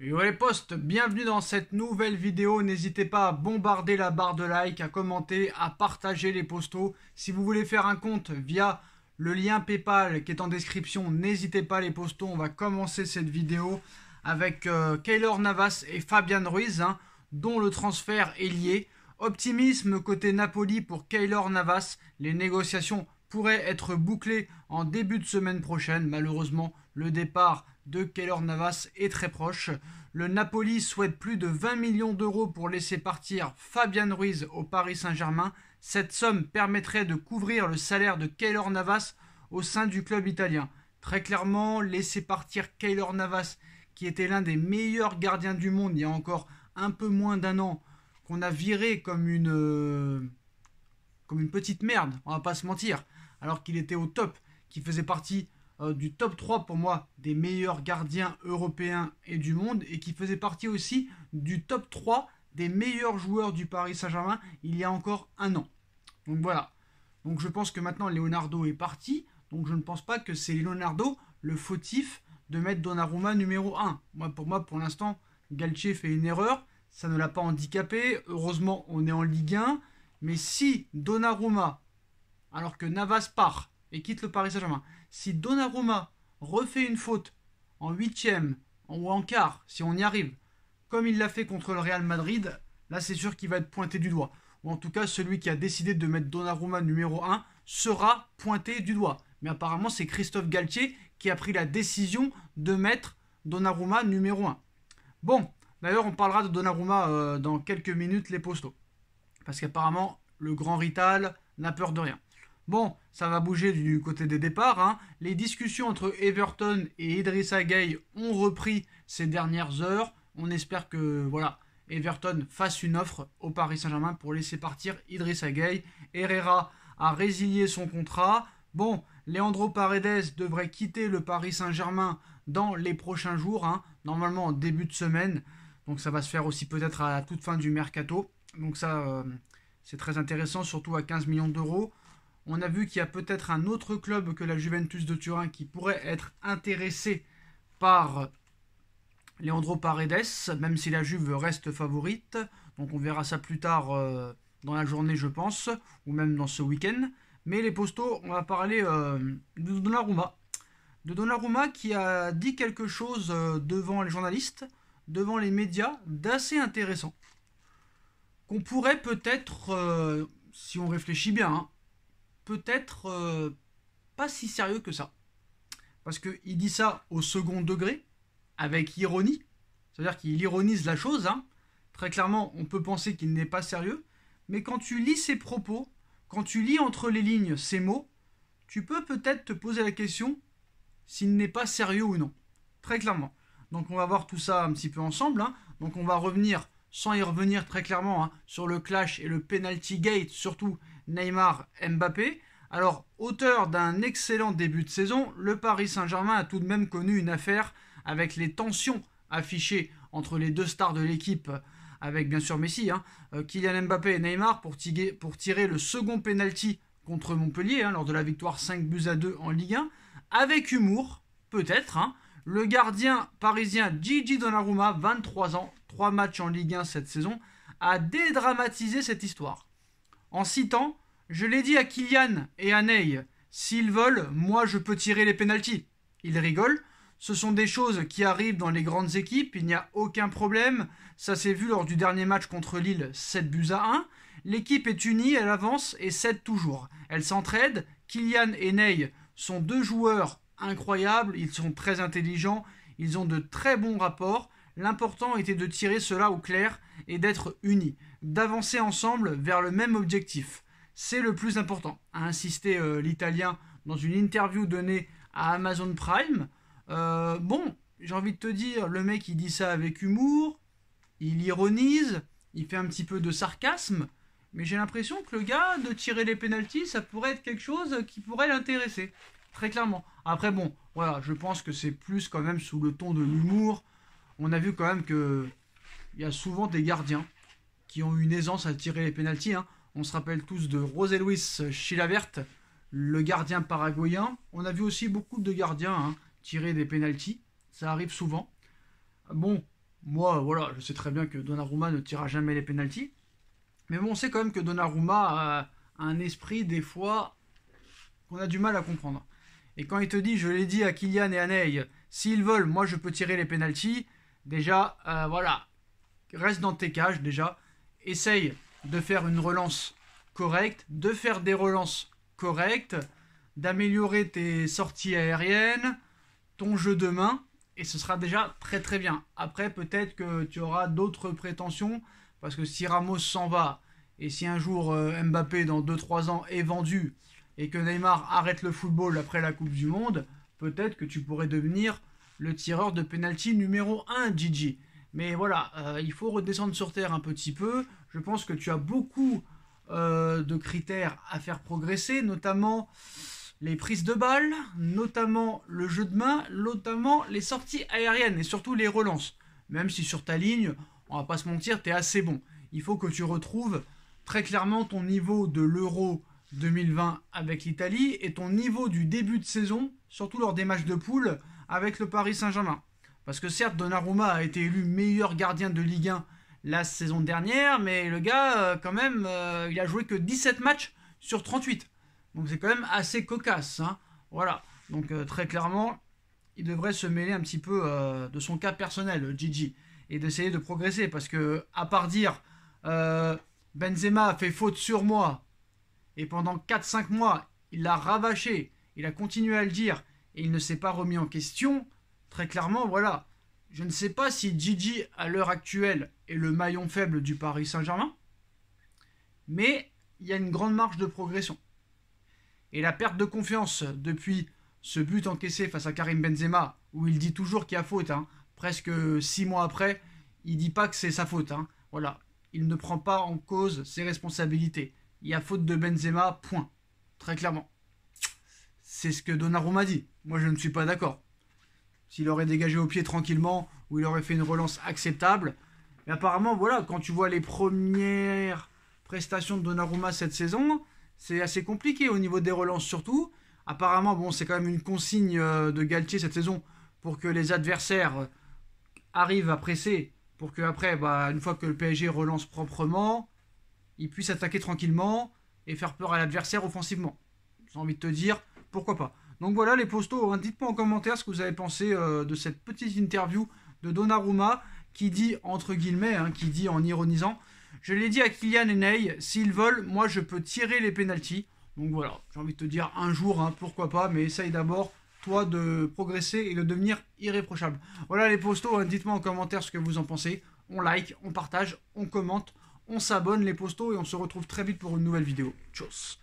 Yo les potes, bienvenue dans cette nouvelle vidéo. N'hésitez pas à bombarder la barre de like, à commenter, à partager les postos. Si vous voulez faire un compte via le lien PayPal qui est en description, n'hésitez pas les postos. On va commencer cette vidéo avec Keylor Navas et Fabian Ruiz, dont le transfert est lié. Optimisme côté Napoli pour Keylor Navas. Les négociations pourraient être bouclées en début de semaine prochaine. Malheureusement, le départ de Keylor Navas est très proche. Le Napoli souhaite plus de 20 millions d'euros pour laisser partir Fabian Ruiz au Paris Saint-Germain. Cette somme permettrait de couvrir le salaire de Keylor Navas au sein du club italien. Très clairement, laisser partir Keylor Navas, qui était l'un des meilleurs gardiens du monde il y a encore un peu moins d'un an, qu'on a viré comme une petite merde, on va pas se mentir, alors qu'il était au top, qui faisait partie du top 3 pour moi des meilleurs gardiens européens et du monde, et qui faisait partie aussi du top 3 des meilleurs joueurs du Paris Saint-Germain il y a encore un an. Donc voilà. Donc je pense que maintenant Leonardo est parti, donc je ne pense pas que c'est Leonardo le fautif de mettre Donnarumma numéro 1. Pour moi, pour l'instant, Galtier fait une erreur, ça ne l'a pas handicapé, heureusement on est en Ligue 1, mais si Donnarumma, alors que Navas part et quitte le Paris Saint-Germain, si Donnarumma refait une faute en huitième ou en quart, si on y arrive, comme il l'a fait contre le Real Madrid, là c'est sûr qu'il va être pointé du doigt. Ou en tout cas, celui qui a décidé de mettre Donnarumma numéro 1 sera pointé du doigt. Mais apparemment, c'est Christophe Galtier qui a pris la décision de mettre Donnarumma numéro 1. Bon, d'ailleurs, on parlera de Donnarumma dans quelques minutes, les postos. Parce qu'apparemment, le grand Rital n'a peur de rien. Bon, ça va bouger du côté des départs. Les discussions entre Everton et Idrissa Gueye ont repris ces dernières heures. On espère que Everton fasse une offre au Paris Saint-Germain pour laisser partir Idrissa Gueye. Herrera a résilié son contrat. Bon, Leandro Paredes devrait quitter le Paris Saint-Germain dans les prochains jours, normalement en début de semaine. Donc ça va se faire aussi peut-être à la toute fin du mercato. Donc ça, c'est très intéressant, surtout à 15 millions d'euros. On a vu qu'il y a peut-être un autre club que la Juventus de Turin qui pourrait être intéressé par Leandro Paredes, même si la Juve reste favorite. Donc on verra ça plus tard dans la journée, je pense, ou même dans ce week-end. Mais les postos, on va parler de Donnarumma. De Donnarumma qui a dit quelque chose devant les journalistes, devant les médias, d'assez intéressant. Qu'on pourrait peut-être, si on réfléchit bien, peut-être pas si sérieux que ça. Parce qu'il dit ça au second degré, avec ironie. C'est-à-dire qu'il ironise la chose. Très clairement, on peut penser qu'il n'est pas sérieux. Mais quand tu lis ses propos, quand tu lis entre les lignes ses mots, tu peux peut-être te poser la question s'il n'est pas sérieux ou non. Très clairement. Donc on va voir tout ça un petit peu ensemble. Donc on va revenir, sans y revenir très clairement, sur le clash et le penalty gate, surtout Neymar-Mbappé. Alors, auteur d'un excellent début de saison, le Paris Saint-Germain a tout de même connu une affaire avec les tensions affichées entre les deux stars de l'équipe, avec bien sûr Messi, Kylian Mbappé et Neymar, pour tirer le second penalty contre Montpellier, lors de la victoire 5-2 en Ligue 1, avec humour, peut-être, le gardien parisien Gigi Donnarumma, 23 ans, 3 matchs en Ligue 1 cette saison, a dédramatisé cette histoire. En citant « Je l'ai dit à Kylian et à Ney, s'ils veulent, moi je peux tirer les pénaltys. » Ils rigolent. Ce sont des choses qui arrivent dans les grandes équipes, il n'y a aucun problème. Ça s'est vu lors du dernier match contre Lille, 7-1. L'équipe est unie, elle avance et cède toujours. Elle s'entraide. Kylian et Ney sont deux joueurs incroyables, ils sont très intelligents, ils ont de très bons rapports. L'important était de tirer cela au clair et d'être unis, d'avancer ensemble vers le même objectif. C'est le plus important, a insisté l'Italien dans une interview donnée à Amazon Prime. Bon, j'ai envie de te dire, le mec il dit ça avec humour, il ironise, il fait un petit peu de sarcasme, mais j'ai l'impression que le gars, de tirer les pénaltys, ça pourrait être quelque chose qui pourrait l'intéresser, très clairement. Après bon, voilà, je pense que c'est plus quand même sous le ton de l'humour. On a vu quand même que il y a souvent des gardiens qui ont une aisance à tirer les pénaltys. On se rappelle tous de José Luis Chilavert, le gardien paraguayen. On a vu aussi beaucoup de gardiens tirer des pénaltys. Ça arrive souvent. Bon, Moi, voilà, je sais très bien que Donnarumma ne tirera jamais les pénaltys. Mais bon, on sait quand même que Donnarumma a un esprit, des fois, qu'on a du mal à comprendre. Et quand il te dit, je l'ai dit à Kylian et à Ney, s'ils veulent, moi je peux tirer les pénaltys. Déjà, voilà, reste dans tes cages déjà. Essaye de faire une relance correcte, de faire des relances correctes, d'améliorer tes sorties aériennes, ton jeu de main, et ce sera déjà très très bien. Après, peut-être que tu auras d'autres prétentions, parce que si Ramos s'en va, et si un jour Mbappé dans 2-3 ans est vendu, et que Neymar arrête le football après la Coupe du Monde, peut-être que tu pourrais devenir le tireur de penalty numéro 1, Gigi. Mais voilà, il faut redescendre sur terre un petit peu. Je pense que tu as beaucoup de critères à faire progresser, notamment les prises de balles, notamment le jeu de main, notamment les sorties aériennes et surtout les relances. Même si sur ta ligne, on va pas se mentir, tu es assez bon. Il faut que tu retrouves très clairement ton niveau de l'Euro 2020 avec l'Italie et ton niveau du début de saison, surtout lors des matchs de poule avec le Paris Saint-Germain. Parce que certes, Donnarumma a été élu meilleur gardien de Ligue 1 la saison dernière, mais le gars, quand même, il a joué que 17 matchs sur 38. Donc c'est quand même assez cocasse. Hein. Voilà. Donc très clairement, il devrait se mêler un petit peu de son cas personnel, Gigi, et d'essayer de progresser. Parce que, à part dire Benzema a fait faute sur moi, et pendant 4-5 mois, il l'a rabâché, il a continué à le dire, et il ne s'est pas remis en question, très clairement, voilà. Je ne sais pas si Gigi, à l'heure actuelle, est le maillon faible du Paris Saint-Germain, mais il y a une grande marge de progression. Et la perte de confiance depuis ce but encaissé face à Karim Benzema, où il dit toujours qu'il y a faute, hein, presque 6 mois après, il dit pas que c'est sa faute. Hein, voilà. Il ne prend pas en cause ses responsabilités. Il y a faute de Benzema, point. Très clairement. C'est ce que Donnarumma dit. Moi, je ne suis pas d'accord. S'il aurait dégagé au pied tranquillement, ou il aurait fait une relance acceptable. Mais apparemment, voilà, quand tu vois les premières prestations de Donnarumma cette saison, c'est assez compliqué au niveau des relances surtout. Apparemment, bon, c'est quand même une consigne de Galtier cette saison pour que les adversaires arrivent à presser, pour que après, une fois que le PSG relance proprement, ils puissent attaquer tranquillement et faire peur à l'adversaire offensivement. J'ai envie de te dire, pourquoi pas. Donc voilà les postos, hein, dites-moi en commentaire ce que vous avez pensé de cette petite interview de Donnarumma qui dit, entre guillemets, hein, qui dit en ironisant, je l'ai dit à Kylian et Ney, s'ils veulent, moi je peux tirer les pénaltys. Donc voilà, j'ai envie de te dire un jour, hein, pourquoi pas, mais essaye d'abord, toi, de progresser et de devenir irréprochable. Voilà les postos, hein, dites-moi en commentaire ce que vous en pensez. On like, on partage, on commente, on s'abonne les postos et on se retrouve très vite pour une nouvelle vidéo. Tchuss.